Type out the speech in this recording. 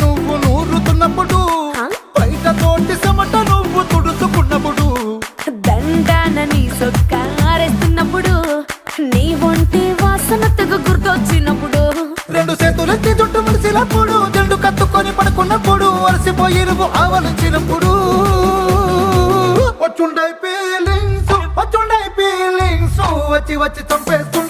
నువ్వు నూరుతున్నప్పుడు, బయట తోటి చెమట నువ్వు తుడుచుకున్నప్పుడు, దండాన నీ సొక్కారేస్తున్నప్పుడు, నీ ఒంటి వాసన తెగ గుర్తొచ్చినప్పుడు, రెండు చేతులెత్తి జుట్టు ముడిసినప్పుడు, జండు కత్తుకొని పడుకున్నప్పుడు, అలసిపోయి నువ్వు ఆవలించినప్పుడు, వచ్చుండై ఫీలింగ్స్ వచ్చి వచ్చి చంపేస్తు